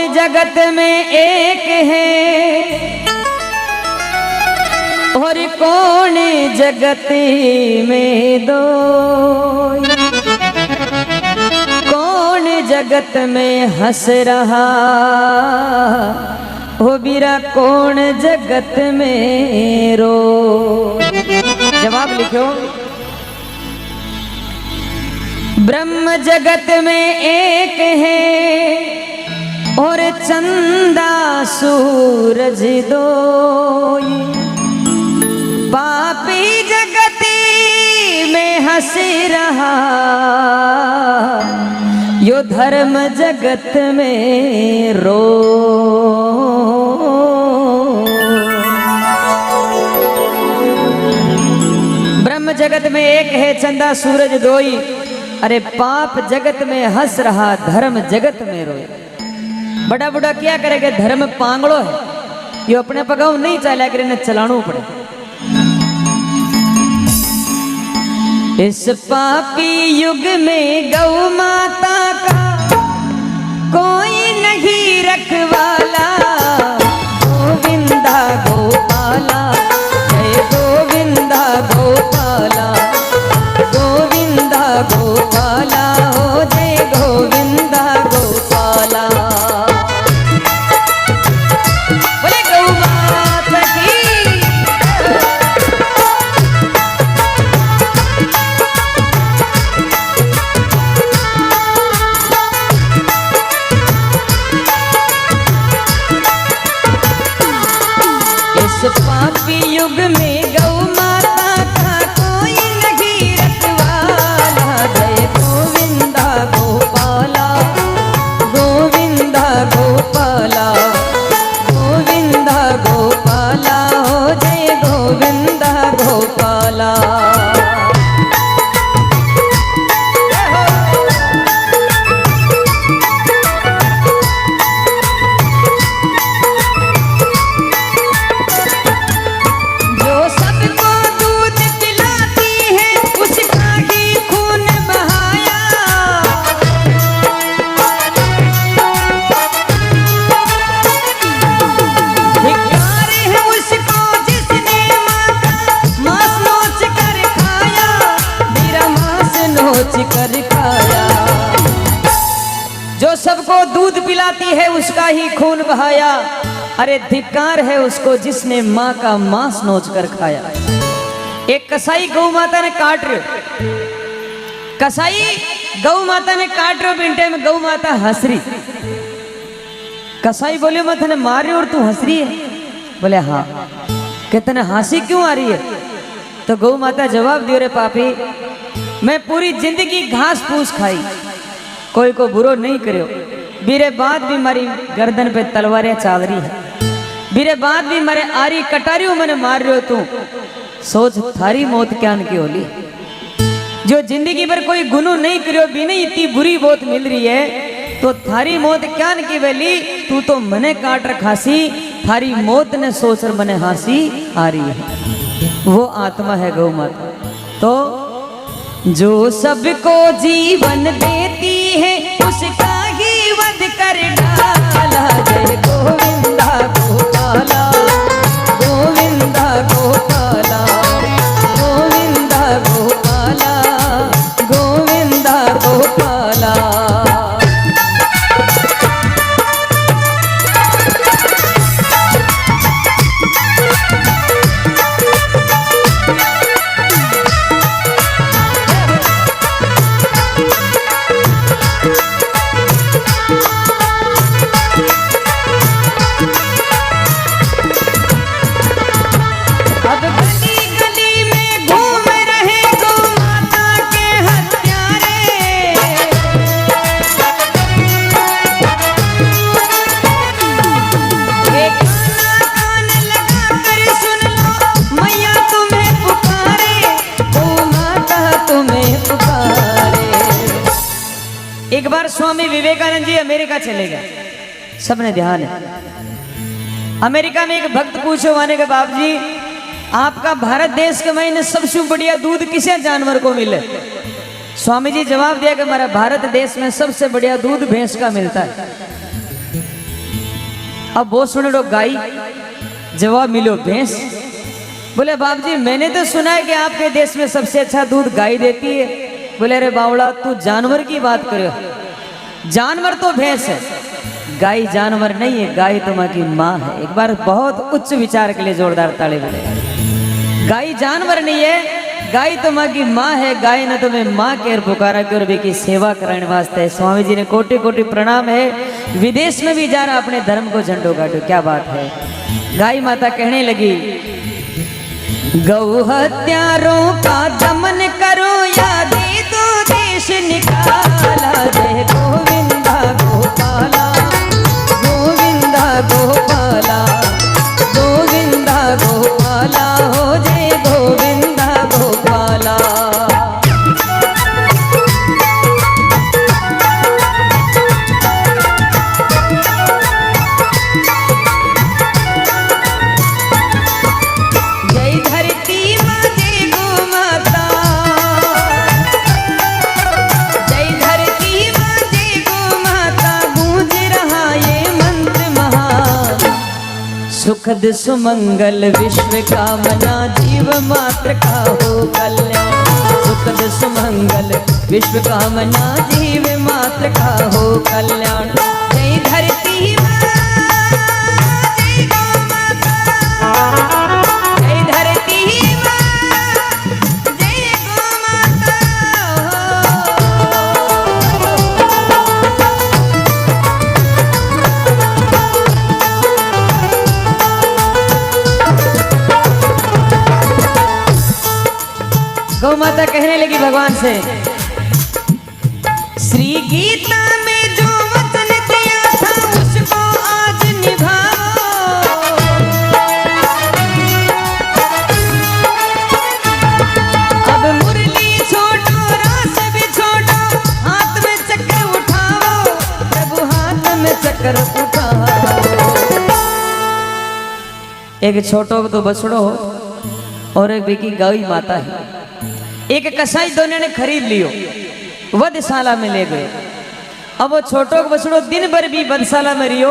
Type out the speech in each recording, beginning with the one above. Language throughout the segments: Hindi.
जगत में एक है और कौन जगत में दो। कौन जगत में हंस रहा हो बीरा, कौन जगत में रो। जवाब लिखो। ब्रह्म जगत में एक है और चंदा सूरज दो। पापी जगती में हंस रहा, यो धर्म जगत में रो। ब्रह्म जगत में एक है चंदा सूरज दोई, अरे पाप जगत में हंस रहा, धर्म जगत में रोए। बड़ा बड़ा क्या करेगा, धर्म पांगड़ो है, ये अपने पगाव नहीं चला कर चलाना पड़े। इस पापी युग में गौ माता का कोई नहीं रखवाला। गोविंदा गोपाला, जय गोविंदा गोपाला, गोविंदा गोपाला हो जय गोविंदा गोपाला। बोले गौ माता की। इस पापी युग में गौ माता का कोई नहीं रखवाला। जय गोविंदा गोपाला, गोविंदा गोपाला, गोविंदा गोपाला हो जय गोविंदा गोपाला। जो सबको दूध पिलाती है उसका ही खून बहाया, अरे धिक्कार है उसको जिसने माँ का मांस नोच कर खाया। एक कसाई गौ माता ने काट रहे, कसाई गौ माता ने काट रहे बिंटे में, गौ माता हंस रही। कसाई बोले मैं तेने मार रही और तू हंस रही है। बोले हाँ। कहते हंसी क्यों आ रही है? तो गौ माता जवाब दियो, रे पापी मैं पूरी जिंदगी घास फूस खाई, कोई को बुरो नहीं करो, बीरे बाद भी मारी गर्दन पे तलवारें चाल रही है, बीरे बाद भी मारे आरी कटारियों मैंने मार रहे हो, तू सोच थारी मौत क्या की होली। जो जिंदगी भर कोई गुनू नहीं करो भी नहीं, इतनी बुरी मौत मिल रही है, तो थारी मौत क्या की वेली, तू तो मने काट रखासी, थारी मौत ने सोचकर मने हंसी आ रही है। वो आत्मा है गौ माता। तो जो सबको जीवन देती है उसका ही वध कर डाला। जय गोविंदा गोपाला, गोविंदा गोपाला, गोविंदा गोपाला, गोविंदा गोपाला। एक बार स्वामी विवेकानंद जी अमेरिका चले गए, सबने ध्यान है। अमेरिका में एक भक्त पूछो आने के बाप जी, आपका भारत देश के महीने सबसे बढ़िया दूध किसे जानवर को मिले? स्वामी जी जवाब दिया कि हमारा भारत देश में सबसे बढ़िया दूध भैंस का मिलता है। अब वो सुने लो गाय, जवाब मिलो भैंस। बोले बाप जी मैंने तो सुना है कि आपके देश में सबसे अच्छा दूध गाय देती है। बोले अरे बावड़ा तू जानवर की बात करो, जानवर तो भैंस है, गाय जानवर नहीं है, गाय तुम्हारी माँ है। एक बार बहुत उच्च विचार के लिए जोरदार ताली बजाएं। गाय जानवर नहीं है, गाय तुम्हारी माँ है, गाय ने तुम्हें माँ के पुकारा कर भी की सेवा कराने वास्ते। स्वामी जी ने कोटि कोटि प्रणाम है, विदेश में भी जा रहा अपने धर्म को झंडो गाड़ो, क्या बात है। गाय माता कहने लगी गौ हत्यारों का दमन करो यादी तो देश निकाला। जय गोविंदा गोपाला, गोविंदा गोपाला, गोविंदा गोपाला हो जय गोविंदा गोपाला। सुखद सुमंगल विश्व कामना जीव मात्र का हो कल्याण। सुखद सुमंगल विश्व कामना जीव मात्र का हो कल्याण। जय धरती माँ, जय गौ माता, जय धरती माँ, जय गौ माता। गौ माता कहने लगी भगवान से, श्री गीता में जो वचन दिया था उसको आज निभाओ। अब मुरली छोड़ो, रास भी छोड़ो, हाथ में चक्र उठाओ, प्रभु हाथ में चक्र उठाओ। एक छोटो तो बछड़ो और एक बेकी गौ माता है। एक कसाई दोनों ने खरीद लियो, वधशाला में ले गए। अब वो छोटो बछड़ो दिन भर भी वधशाला में रियो।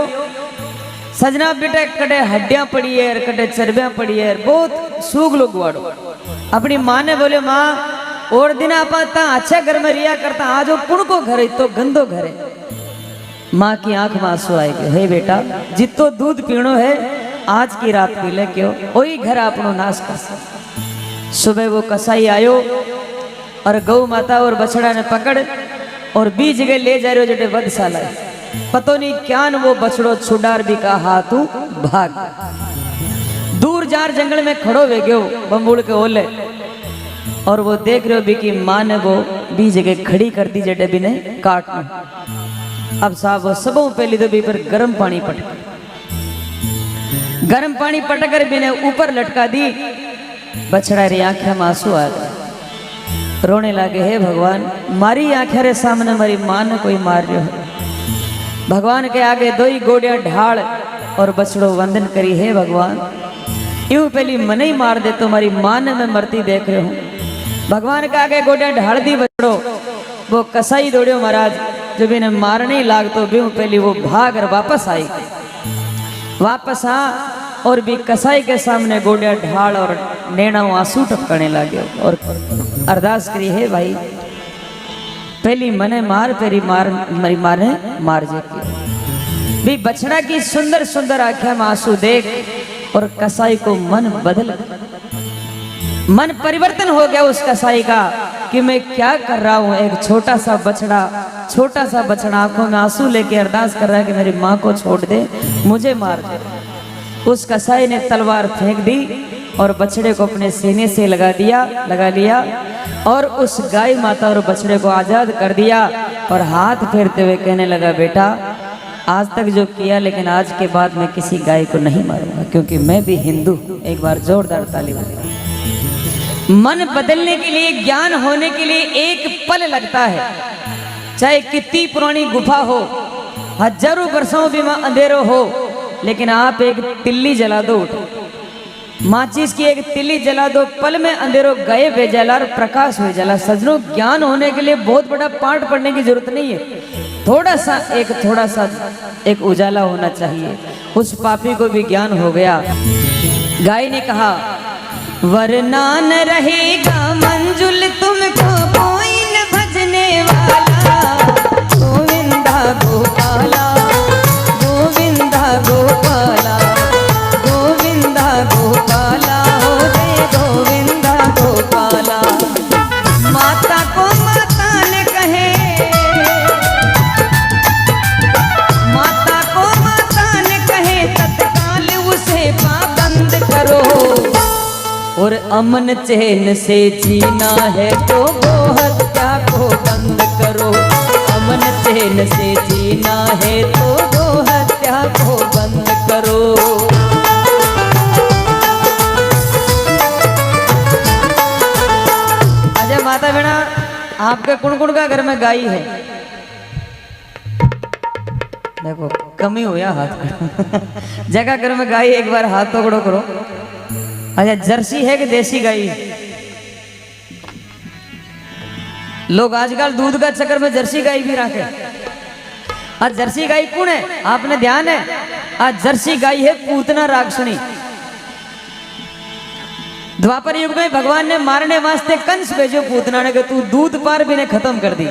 सजना बेटा कटे हड्डियां पड़ी है, कटे चर्बियां पड़ी है, बहुत सूग लोग गुआड़ो। अपनी माँ ने बोले माँ और दिन आप अच्छा घर में रिया करता, आज वो पुण को घर है तो गंदो घर है। माँ की आंख में आंसू आएगा, हे बेटा जितो दूध पीणो है आज की रात पी ले, क्यों वही घर अपनो नाश कर सकते। सुबह वो कसाई आयो और गौ माता और बछड़ा ने पकड़ और बीच जगह ले जा रहे हो जटे वधशाला। पतो नहीं क्या न वो बछड़ो छुडार भी का हाथू भाग दूर जार जंगल में खड़ो वे गयो बम्बूड़ के ओले। और वो देख रहे हो भी की माँ ने वो बीच जगह खड़ी कर दी जटे भी ने काटना। अब साहब वो सबों पहले तो भी पर गर्म पानी पटक, गर्म पानी पटक कर भी ने ऊपर लटका दी। बछड़ा री आंखें में आंसू आ गए, रोने लगे, हे भगवान मारी आंखें रे सामने मारी माँ ने कोई मार रहा है। भगवान के आगे दो ही गोड़िया ढाल और बछड़ो वंदन करी, हे भगवान यूं पहली मन ही मार दे तो मारी माँ ने मैं मरती देख रहे हूँ। भगवान के आगे गोड़िया ढाल दी बछड़ो। वो कसाई दौड़ियो महाराज, जब इन्हें मारने लाग तो भी पहली वो भाग कर वापस आई। वापस आ और भी कसाई के सामने गोड़िया ढाल और नैना आंसू टपकने लगे और अरदास करी, है भाई पहली मने मार पेरी मार मेरी मार ने मार जाती। भी बछड़ा की सुंदर सुंदर आंखें में आंसू देख और कसाई को मन बदल, मन परिवर्तन हो गया उस कसाई का कि मैं क्या कर रहा हूँ। एक छोटा सा बछड़ा आंखों में आंसू लेके अरदास कर रहा है कि मेरी माँ को छोड़ दे, मुझे मार दे। उस कसाई ने तलवार फेंक दी और बछड़े को अपने सीने से लगा लिया और उस गाय माता और बछड़े को आजाद कर दिया और हाथ फेरते हुए कहने लगा, बेटा आज तक जो किया लेकिन आज के बाद मैं किसी गाय को नहीं मारूंगा क्योंकि मैं भी हिंदू। एक बार जोरदार ताली बजाइए। मन बदलने के लिए, ज्ञान होने के लिए एक पल लगता है, चाहे कितनी पुरानी गुफा हो, हजारों वर्षों भी अंधेरो हो, लेकिन आप एक तिल्ली जला दो, माचिस की एक तिल्ली जला दो, पल में अंधेरो गए बेजला और प्रकाश हो जाला। सजनों ज्ञान होने के लिए बहुत बड़ा पाठ पढ़ने की जरूरत नहीं है, थोड़ा सा एक उजाला होना चाहिए। उस पापी को भी ज्ञान हो गया। गाय ने कहा वरना न रहेगा मंजुल तुमको कोई न भजने वाला। गोविंदा गोपाला गोविंदा गोपाला गोविंदा गोपाला हो जय गोविंदा गोपाला। माता को माता ने कहे, माता को माता ने कहे तत्काल उसे पाबंद करो। और अमन चैन से जीना है तो गो हत्या को बंद करो। अमन चैन से जीना है तो गो हत्या को बंद करो। अजय माता बहना, आपके कुण का घर में गाय है। देखो कमी हुआ हाथ जगह घर में गाय, एक बार हाथ पकड़ो करो। अच्छा जर्सी है कि देसी गाय? लोग आजकल दूध का चक्कर में जर्सी गाय भी रखे। आज जर्सी गाय कौन है आपने ध्यान है? आज जर्सी गाय है पूतना राक्षणी। द्वापर युग में भगवान ने मारने वास्ते कंस भेजो पूतना ने कि तू दूध पार भी ने खत्म कर दी।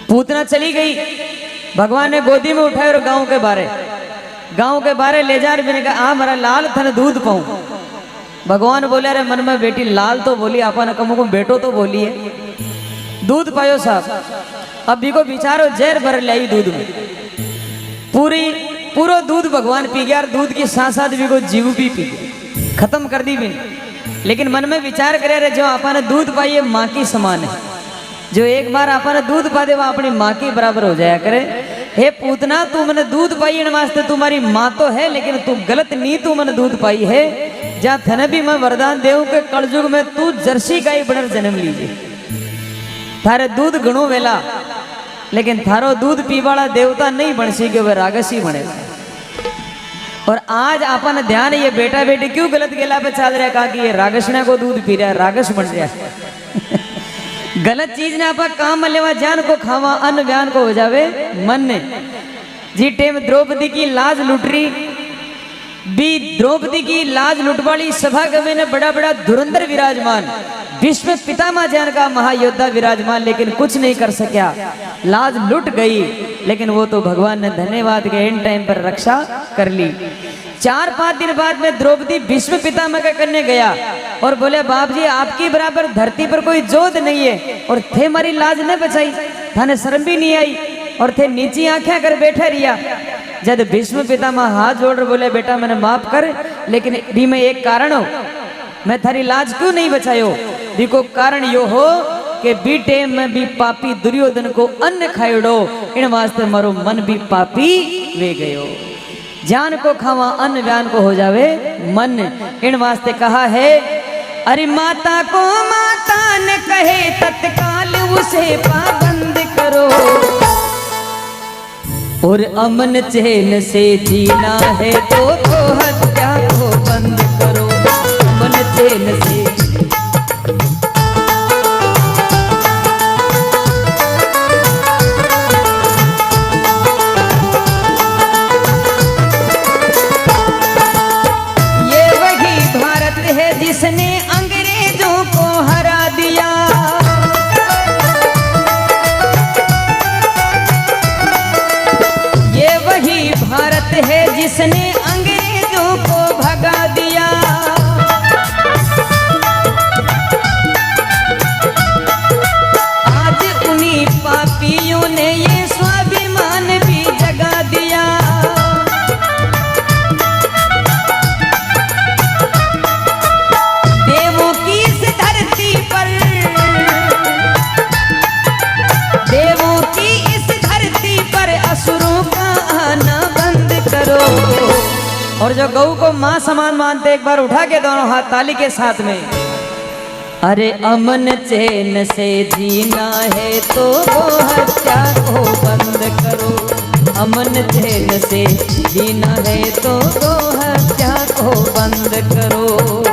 पूतना चली गई, भगवान ने गोदी में उठाए और गांव के बारे ले जा रहे। कहा आ मेरा लाल थन दूध पाऊं। भगवान बोले अरे मन में बेटी लाल तो बोली, आपन कमो को बेटो तो बोली है। दूध पायो साहब, अब भी को बिचारो जहर भर लाई दूध में। पूरो दूध भगवान पी गया और दूध की साथ साथ भी को जीव भी पी गया, खत्म कर दी भी। लेकिन मन में विचार करे अरे जो आपने दूध पाई है माँ की समान है। जो एक बार आपने दूध पा दे वो अपनी माँ के बराबर हो जाया करे। हे पूतना तू मैंने दूध पाई इन वास्ते तुम्हारी माँ तो है, लेकिन तू गलत नहीं, तू मैंने दूध पाई है। जा थने भी मैं वरदान देऊ के कलयुग में तू जर्सी गाय बनर जन्म लीजिए। थारे दूध घणो वेला, लेकिन थारो दूध पीवाड़ा देवता नहीं बन सी के वह रागसी बनेगा। और आज आपन ध्यान ये बेटा बेटी क्यों गलत गेला पे चल रहा, कहा कि ये रागसना को दूध पी रहा है, रागस बन रहा है। गलत चीज ने आपा काम में लेवा, जान को खावा अन्न व्यान को हो जावे मन ने। जी टेम द्रौपदी की लाज लुट रही भी, द्रौपदी की लाज लुटवाली सभा गवे ने बड़ा बड़ा धुरंधर विराजमान, विश्व पितामह जान का महायोद्धा विराजमान, लेकिन कुछ नहीं कर सका। लाज लुट गई, लेकिन वो तो भगवान ने धन्यवाद के इन टाइम पर रक्षा कर ली। 4-5 दिन बाद में द्रौपदी भीष्म पितामह के करने गया और बोले बाप जी आपकी बराबर धरती पर कोई जोध नहीं है, और थे हमारी लाज न बचाई, थाने शर्म भी नहीं आई, और थे नीची आंखें कर बैठे रिया। जब भीष्म पितामह हाथ जोड़ बोले बेटा मैंने माफ कर, लेकिन भी में एक कारण हो, मैं थारी लाज क्यों नहीं बचायो? देखो कारण यो हो कि बी टेम में भी पापी दुर्योधन को अन्न खाइडो, इन वास्ते मारो मन भी पापी वे गयो। जान को खावा अन्न व्यान को हो जावे मन, इन वास्ते कहा है अरे माता को माता ने कहे तत्काल उसे पाबंद करो। और अमन चैन से जीना है तो हत्या को बंद करो। अमन चैन से जिसने अंग्रेजों को हरा दिया, ये वही भारत है जिसने अंग्रेजों को भगा दिया। आज उन्हीं पापियों ने ये स्वाभिमान भी जगा दिया। और जो गऊ को मां समान मानते एक बार उठा के दोनों हाथ ताली के साथ में, अरे अमन चैन से जीना है तो हत्या को बंद करो। अमन चैन से जीना है तो हत्या को बंद करो।